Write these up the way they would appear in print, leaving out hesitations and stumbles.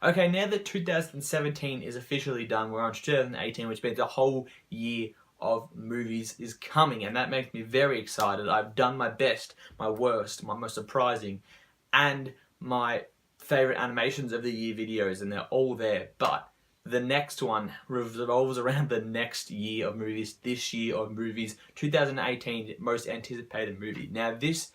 Okay, now that 2017 is officially done, we're on 2018, which means a whole year of movies is coming, and that makes me very excited. I've done my best, my worst, my most surprising, and my favorite animations of the year videos, and they're all there. But the next one revolves around the next year of movies, this year of movies, 2018 most anticipated movie. Now this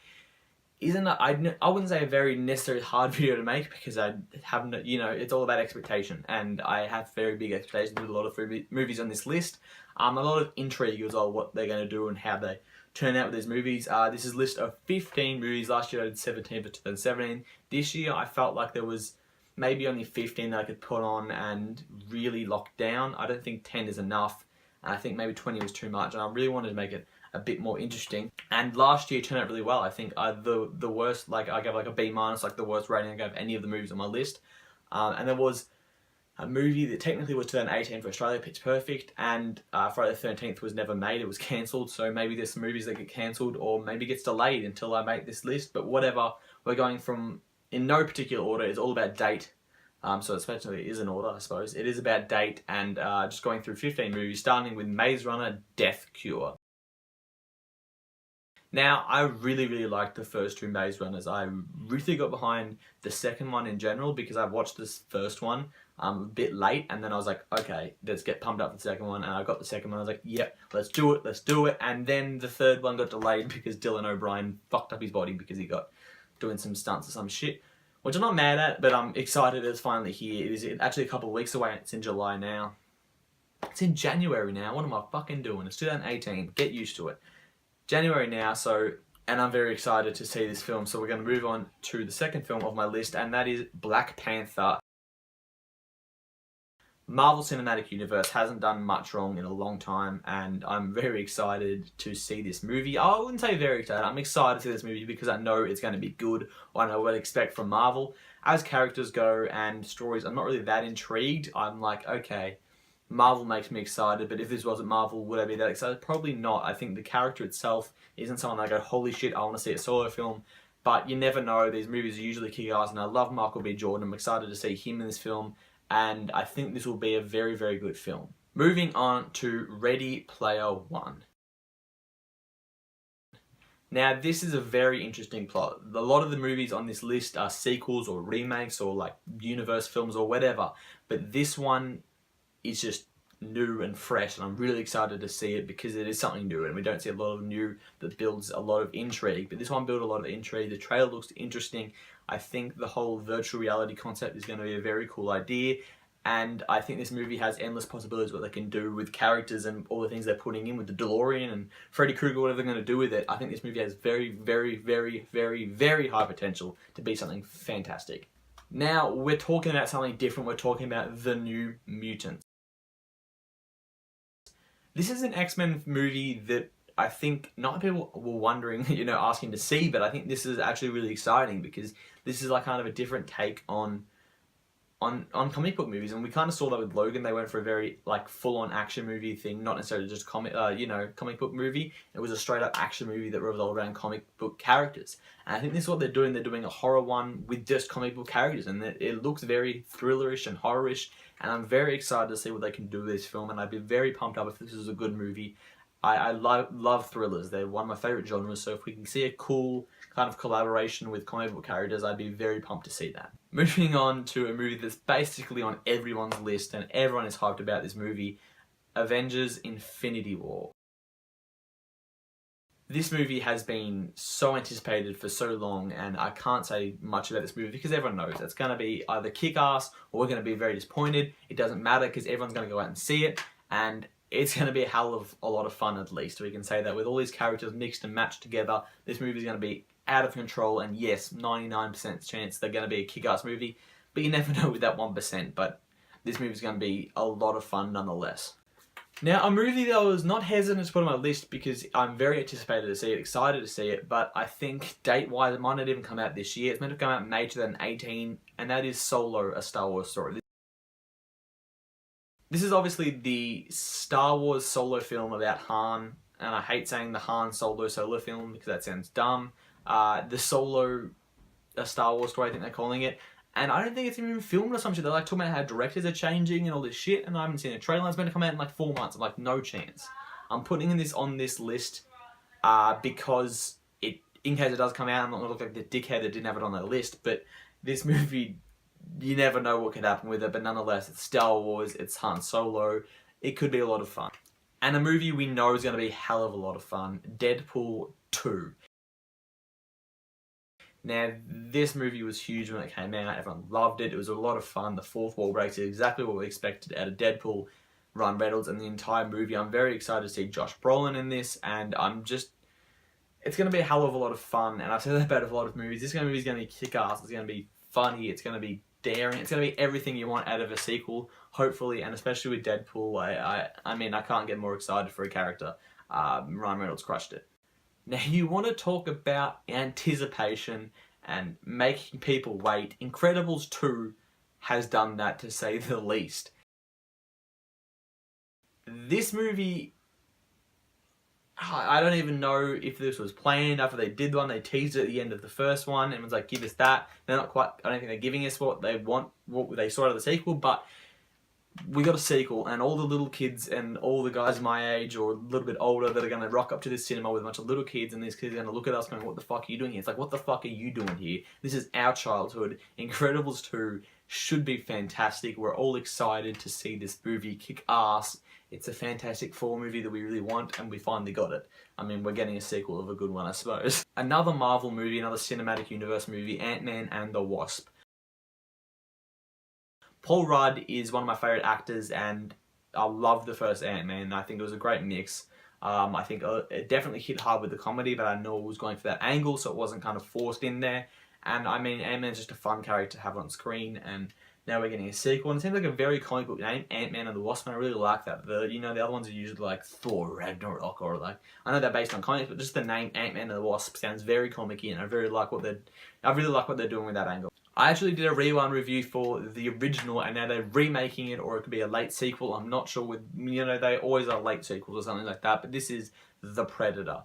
isn't I wouldn't say a very necessarily hard video to make, because I haven't, it's all about expectation, and I have very big expectations with a lot of movies on this list. A lot of intrigue as well, what they're going to do and how they turn out with these movies. This is a list of 15 movies. Last year I did 17 for 2017. This year I felt like there was maybe only 15 that I could put on and really lock down. I don't think 10 is enough, and I think maybe 20 was too much, and I really wanted to make it a bit more interesting. And last year turned out really well. I think the worst, like I gave like a B-, like the worst rating I gave any of the movies on my list. And there was a movie that technically was 2018 for Australia, Pitch Perfect, and Friday the 13th was never made. It was cancelled, so maybe there's some movies that get cancelled or maybe gets delayed until I make this list. But whatever, we're going from, in no particular order, it's all about date. So especially it is an order, I suppose. It is about date, and just going through 15 movies, starting with Maze Runner, Death Cure. Now, I really liked the first two Maze Runners. I really got behind the second one in general, because I watched this first one a bit late, and then I was like, okay, let's get pumped up for the second one, and I got the second one. I was like, yep, let's do it. And then the third one got delayed because Dylan O'Brien fucked up his body because he got doing some stunts or some shit, which I'm not mad at, but I'm excited it's finally here. It is actually a couple of weeks away. It's in July now. It's in January now. What am I fucking doing? It's 2018. Get used to it. January now, and I'm very excited to see this film. So we're going to move on to the second film of my list, and that is Black Panther. Marvel Cinematic Universe hasn't done much wrong in a long time, and I'm very excited to see this movie. I wouldn't say very excited. I'm excited to see this movie because I know it's going to be good, or I know what to expect from Marvel. As characters go and stories, I'm not really that intrigued. I'm like, okay, Marvel makes me excited, but if this wasn't Marvel, would I be that excited? Probably not. I think the character itself isn't someone that I go, holy shit, I want to see a solo film. But you never know. These movies are usually kick-ass, and I love Michael B. Jordan. I'm excited to see him in this film, and I think this will be a very good film. Moving on to Ready Player One. Now, this is a very interesting plot. A lot of the movies on this list are sequels or remakes or like universe films or whatever, but this one is just new and fresh, and I'm really excited to see it because it is something new, and we don't see a lot of new that builds a lot of intrigue, but this one built a lot of intrigue. The trailer looks interesting. I think the whole virtual reality concept is going to be a very cool idea, and I think this movie has endless possibilities what they can do with characters and all the things they're putting in with the DeLorean and Freddy Krueger, whatever they're going to do with it. I think this movie has very high potential to be something fantastic. Now, we're talking about something different. We're talking about the New Mutants. This is an X-Men movie that I think not people were wondering, asking to see, but I think this is actually really exciting because this is like kind of a different take on comic book movies, and we kind of saw that with Logan. They went for a very like full-on action movie thing, not necessarily just comic book movie. It was a straight-up action movie that revolved around comic book characters, and I think this is what they're doing. They're doing a horror one with just comic book characters, and it looks very thrillerish and horrorish. And I'm very excited to see what they can do with this film, and I'd be very pumped up if this is a good movie. I love thrillers. They're one of my favourite genres, so if we can see a cool kind of collaboration with comic book characters, I'd be very pumped to see that. Moving on to a movie that's basically on everyone's list, and everyone is hyped about this movie, Avengers Infinity War. This movie has been so anticipated for so long, and I can't say much about this movie because everyone knows it's going to be either kick-ass or we're going to be very disappointed. It doesn't matter because everyone's going to go out and see it, and it's going to be a hell of a lot of fun, at least. We can say that with all these characters mixed and matched together, this movie is going to be out of control, and yes, 99% chance they're going to be a kick-ass movie, but you never know with that 1%, but this movie is going to be a lot of fun nonetheless. Now, a movie that I was not hesitant to put on my list because I'm very anticipated to see it, excited to see it, but I think date-wise it might not even come out this year. It's meant to come out in May 2018, and that is Solo, A Star Wars Story. This is obviously the Star Wars solo film about Han, and I hate saying the Han Solo film because that sounds dumb. The Solo, A Star Wars Story, I think they're calling it. And I don't think it's even filmed or some shit. They're like talking about how directors are changing and all this shit, and I haven't seen a trailer. It's going to come out in like 4 months. I'm like, no chance. I'm putting this on this list because in case it does come out, I'm not going to look like the dickhead that didn't have it on the list, but this movie, you never know what could happen with it, but nonetheless, it's Star Wars, it's Han Solo, it could be a lot of fun. And a movie we know is going to be a hell of a lot of fun, Deadpool 2. Now, this movie was huge when it came out, everyone loved it, it was a lot of fun, the fourth wall breaks is exactly what we expected out of Deadpool, Ryan Reynolds, and the entire movie. I'm very excited to see Josh Brolin in this, and it's going to be a hell of a lot of fun, and I've said that about a lot of movies. This movie is going to be kick-ass, it's going to be funny, it's going to be daring, it's going to be everything you want out of a sequel, hopefully, and especially with Deadpool, I mean, I can't get more excited for a character. Ryan Reynolds crushed it. Now, you want to talk about anticipation and making people wait. Incredibles 2 has done that, to say the least. This movie, I don't even know if this was planned. After they did one, they teased it at the end of the first one and was like, give us that. They're not quite, I don't think they're giving us what they want, what they saw out of the sequel, but we got a sequel, and all the little kids and all the guys my age or a little bit older that are going to rock up to this cinema with a bunch of little kids, and these kids are going to look at us going, what the fuck are you doing here? It's like, what the fuck are you doing here? This is our childhood. Incredibles 2 should be fantastic. We're all excited to see this movie kick ass. It's a Fantastic Four movie that we really want, and we finally got it. I mean, we're getting a sequel of a good one, I suppose. Another Marvel movie, another cinematic universe movie, Ant-Man and the Wasp. Paul Rudd is one of my favourite actors, and I love the first Ant-Man. I think it was a great mix. I think it definitely hit hard with the comedy, but I know it was going for that angle, so it wasn't kind of forced in there. And I mean, Ant-Man's just a fun character to have on screen, and now we're getting a sequel, and it seems like a very comic book name, Ant-Man and the Wasp, and I really like that. The other ones are usually like Thor, Ragnarok, or like, I know they're based on comics, but just the name Ant-Man and the Wasp sounds very comic-y, and I really like what they're doing with that angle. I actually did a rewind review for the original, and now they're remaking it, or it could be a late sequel. I'm not sure. With they always are late sequels or something like that, but this is The Predator.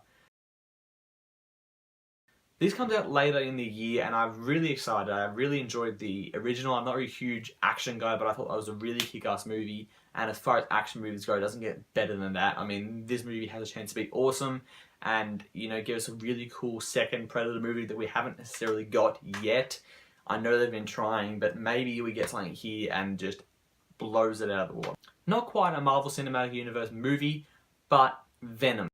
This comes out later in the year, and I'm really excited. I really enjoyed the original. I'm not a huge action guy, but I thought that was a really kick-ass movie, and as far as action movies go, it doesn't get better than that. I mean, this movie has a chance to be awesome, and give us a really cool second Predator movie that we haven't necessarily got yet. I know they've been trying, but maybe we get something here and just blows it out of the water. Not quite a Marvel Cinematic Universe movie, but Venom.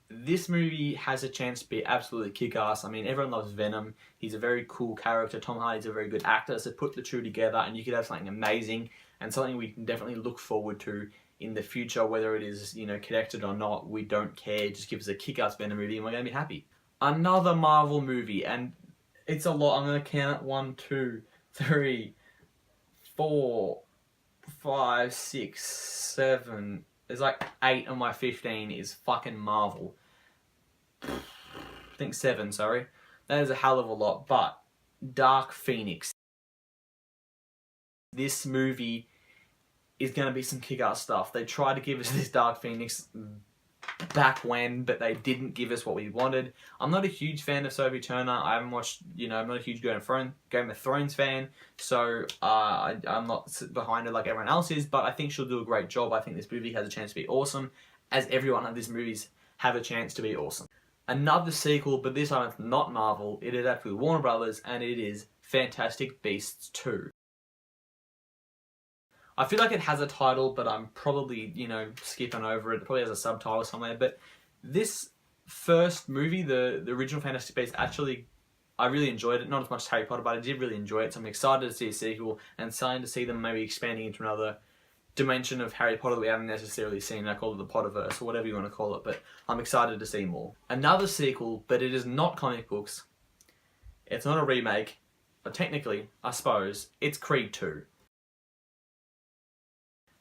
This movie has a chance to be absolutely kick-ass. I mean, everyone loves Venom. He's a very cool character. Tom Hardy's a very good actor. So put the two together and you could have something amazing and something we can definitely look forward to in the future. Whether it is, connected or not, we don't care. Just give us a kick-ass Venom movie and we're going to be happy. Another Marvel movie, and it's a lot. I'm going to count 1, 2, 3, 4, 5, 6, 7. There's like 8 of my 15 is fucking Marvel. I think 7, sorry. That is a hell of a lot, but Dark Phoenix. This movie is going to be some kick-ass stuff. They tried to give us this Dark Phoenix back when, but they didn't give us what we wanted. I'm not a huge fan of Sophie Turner. I haven't watched, I'm not a huge Game of Thrones fan, so I'm not behind her like everyone else is, but I think she'll do a great job. I think this movie has a chance to be awesome, as every one of these movies have a chance to be awesome. Another sequel, but this time it's not Marvel. It is actually Warner Brothers, and it is Fantastic Beasts 2. I feel like it has a title, but I'm probably, skipping over it. It probably has a subtitle somewhere. But this first movie, the original Fantastic Beasts, actually, I really enjoyed it. Not as much as Harry Potter, but I did really enjoy it. So I'm excited to see a sequel and starting to see them maybe expanding into another dimension of Harry Potter that we haven't necessarily seen. I call it the Potterverse, or whatever you want to call it. But I'm excited to see more. Another sequel, but it is not comic books. It's not a remake. But technically, I suppose, it's Creed 2.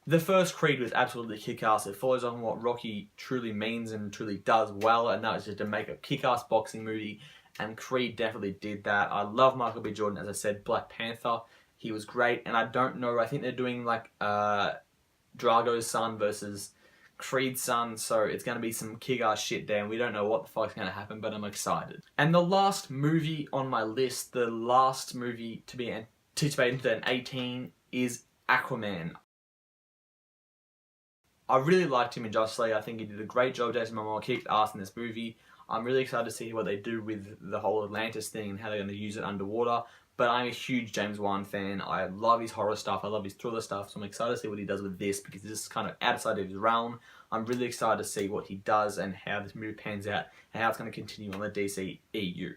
The first Creed was absolutely kick-ass. It follows on what Rocky truly means and truly does well, and that was just to make a kick-ass boxing movie, and Creed definitely did that. I love Michael B. Jordan, as I said, Black Panther. He was great, and I don't know, I think they're doing like Drago's son versus Creed's son, so it's going to be some kick-ass shit there, and we don't know what the fuck's going to happen, but I'm excited. And the last movie on my list, the last movie to be anticipated in 2018 is Aquaman. I really liked him in Justice League. I think he did a great job. Jason Momoa kicked ass in this movie. I'm really excited to see what they do with the whole Atlantis thing and how they're going to use it underwater. But I'm a huge James Wan fan. I love his horror stuff. I love his thriller stuff. So I'm excited to see what he does with this, because this is kind of outside of his realm. I'm really excited to see what he does and how this movie pans out and how it's going to continue on the DC EU.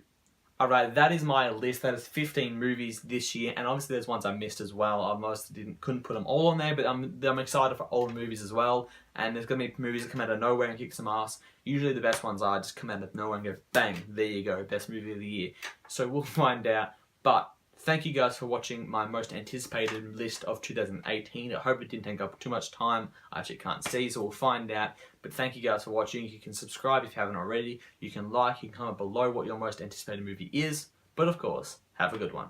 Alright, that is my list. That is 15 movies this year, and obviously there's ones I missed as well. I couldn't put them all on there, but I'm excited for all the movies as well. And there's going to be movies that come out of nowhere and kick some ass. Usually the best ones are just come out of nowhere and go, bang, there you go, best movie of the year. So we'll find out. But thank you guys for watching my most anticipated list of 2018. I hope it didn't take up too much time. I actually can't see, so we'll find out. But thank you guys for watching. You can subscribe if you haven't already. You can like, you can comment below what your most anticipated movie is. But of course, have a good one.